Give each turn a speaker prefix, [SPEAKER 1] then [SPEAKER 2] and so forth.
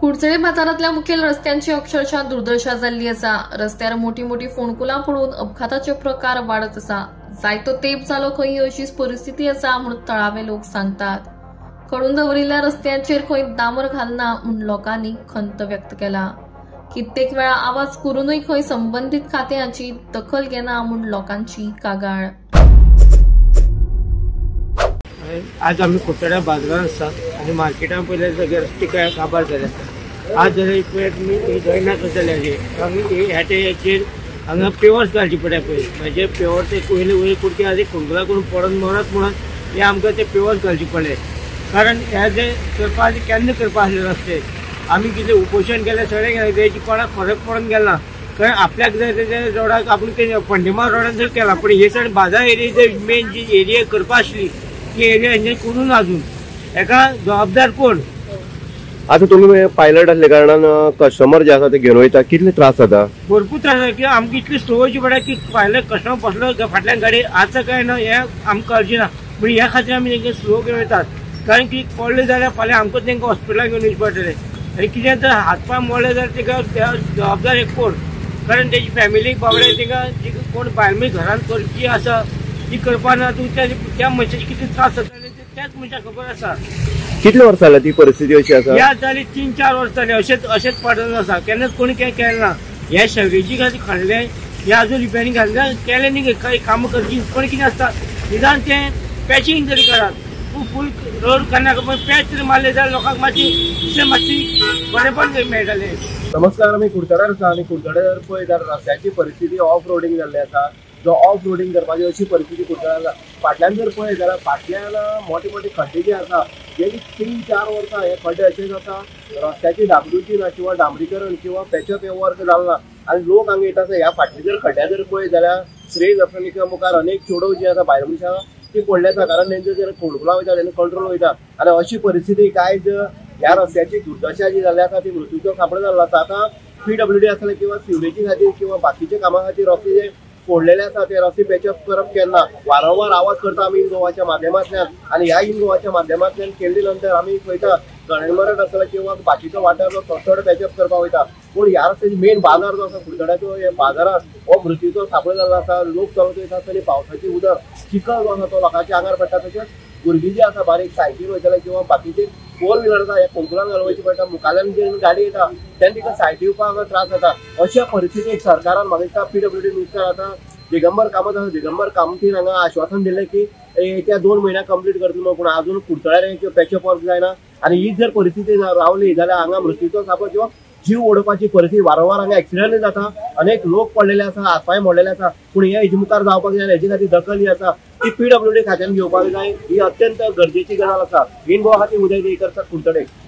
[SPEAKER 1] कुडचडे बाजारातल्या मुखेल रस्त्यांची अक्षरशः दुर्दशा जाल्ली आसा। रस्त्यार मोठी मोठी फोंडकुलां पडून अपघाताचे प्रकार वाढत आसा। जायतो तेंप जालो खंय अशीच परिस्थिती आसा म्हूण थळावे लोक सांगतात। खडून दवरिल्ल्या रस्त्यांचेर खंय डांबर घालना म्हूण लोकांनी खंत व्यक्त केला। कित्येक वेळा आवाज करूनय खंय संबंधित खात्याची दखल घेना म्हूण लोकांची कागाळ।
[SPEAKER 2] आज आम्ही कुडचड्या बाजारात आसात आणि मार्केटान पयले सगळे रस्ते काय काबार जाले आसा। आज जर एक वेळ तुमी जायना जाल्यार आमी ह्या टेचेर हांगा पेवर्स घालची पडटा पळय, म्हणजे पेवर्स एक वयले वयर कुडके आदी खोंगला करून पडोन मरत म्हणून हे आमकां ते पेवर्स घालचे पडले। कारण हे जे करपा केन्ना करपा आसले रस्ते आमी कितें उपोशण केलें सगळें केलें तेची कोणाक फरक पडून गेला। कारण आपल्याक जर तेच्या रोडाक आपूण पंडेमार रोडान जर केला पण हे सायड बाजार एरिया जर मेन जी एरिया करपा आसली ती एरिया हेंचे करून अजून एका जबाबदार कोण।
[SPEAKER 3] आता तुम्ही पायलट असले कारणान कस्टमर जे आसा ते घेवन वयता कितले त्रास जाता?
[SPEAKER 2] भरपूर त्रास जाता की आमकां इतली स्लो वयची पडटा की पायलट कस्टमर बसलो फाटल्यान गाडी आतां काय ना हे आमकां कळची ना, पूण ह्या खातीर आमी तेंकां स्लो घेवन वयतात। कारण की पडले जाल्यार फाल्यां आमकां तेंकां हॉस्पिटलाक घेवन वयचें पडटलें आनी कितें जर हातपाय मोडले जाल्यार तेका जबाबदार एक कोण। कारण तेजी फॅमिलीक बाबडे तेंकां कोण भायर घरान करची आसा ती करपाना, तूं त्या मनशाचे कितें त्रास जाता त्याच मनशाक खबर आसा।
[SPEAKER 3] कितले वर्स जाले ती परिस्थिती अशी आसा?
[SPEAKER 2] ह्या जाली 3-4 वर्स जाली अशेंच पडून आसा। केन्नाच कोणी कांय केलें ना। ह्या शेवरेजी खातीर खाल्ले हे अजून रिपेरिंग घातले केलें न्ही, काही कामां करची पण कितें आसता निदान तें पॅचिंग तरी करात। फूल रोड करनाका पण पॅच तरी मारले जाल्यार लोकांक मातशी बरेपण मेळटलें।
[SPEAKER 3] नमस्कार, आमी कुडचड्यार आसा आणि कुडचड्यार पळय जाल्यार रस्त्याची परिस्थिती ऑफ रोडिंग जाल्ली आसा। जो ऑफ रोडिंग करपाची अशी परिस्थिती कुडचड्यार आसा। फाटल्यान जर पळय जाल्यार फाटल्यान मोठे मोठे खड्डे जे आसा गेली 3-4 वर्सां हे खड्डे अशेच आसा। रस्त्याची डागडुजी ना किंवा डांबरीकरण किंवा पॅचअप हे वर्क जालें ना आनी लोक हांगा येता ह्या फाटली जर खड्ड्या जर पळय जाल्यार श्रेय अफनिका मुखार अनेक चेडो जी आसा भायर मनशां ती पडले आसा। कारण तेंचे जर फोंडकुलां वयता तेन्ना कंट्रोल वयता आनी अशी परिस्थिती कांयच ह्या रस्त्याची दुर्दशा जी जाल्ली आसा ती मृत्यूचो सापळो जाल्लो आसा। आतां PWD आसले किंवा सिवरेजी खातीर किंवा बाकीच्या कामां खातीर रस्ते जे फोडलेले आसा ते रस्ते पॅचअप करप केन्ना वारंवार आवाज करता आमी इन गोवाच्या माध्यमांतल्यान आनी ह्या इन गोवाच्या माध्यमांतल्यान केल्ले नंतर आमी पळयता गणेशमरट आसलो किंवा बाकीचो वाठार जो थोडो पॅचअप करपाक वयता। पूण ह्या रस्त्याची मेन बाजार जो आसा कुडचड्याचो हे बाजारात हो मृत्यूचो सापळो जाल्लो आसा। लोक चलत वयता आसतना पावसाची उदक चिखल जो आसा तो लोकांच्या आंगार पडटा। तशेंच भुरगीं जी आसा बारीक सायकलीन वयताले किंवा बाकीचे 4 व्हिलर आसा हे फोंडकुलान घालून पडटा। मुखाल्यान जे गाडी येता तेन्ना तिका सायड दिवपाक त्रास जाता। अशा परिस्थितीक सरकारान म्हाका दिसता PWD मिनिस्टर आतां दिगंबर कामत आसा दिगंबर कामतीन हांगा आश्वासन दिलें की येत्या 2 म्हयन्याक कंप्लीट करतलो म्हणून, पूण अजून कुडचड्यार पॅचअप वर्क जायना आनी ही जर परिस्थिती रावली जाल्यार हांगा मृत्यूचो सापळो किंवा जीव ओडपाची परिस्थिती वारंवार हांगा एक्सिडंट जाता। अनेक लोक पडलेले आसा, हातपाय मोडलेले आसा। पूण हे हेजे मुखार जावपाक जाय हेजे खातीर दखल जी आसा ती PWD खात्यान घेवपाक जाय। ही अत्यंत गरजेची गजाल आसा। इन गोवा खातीर उदय देयकर कुडचडे।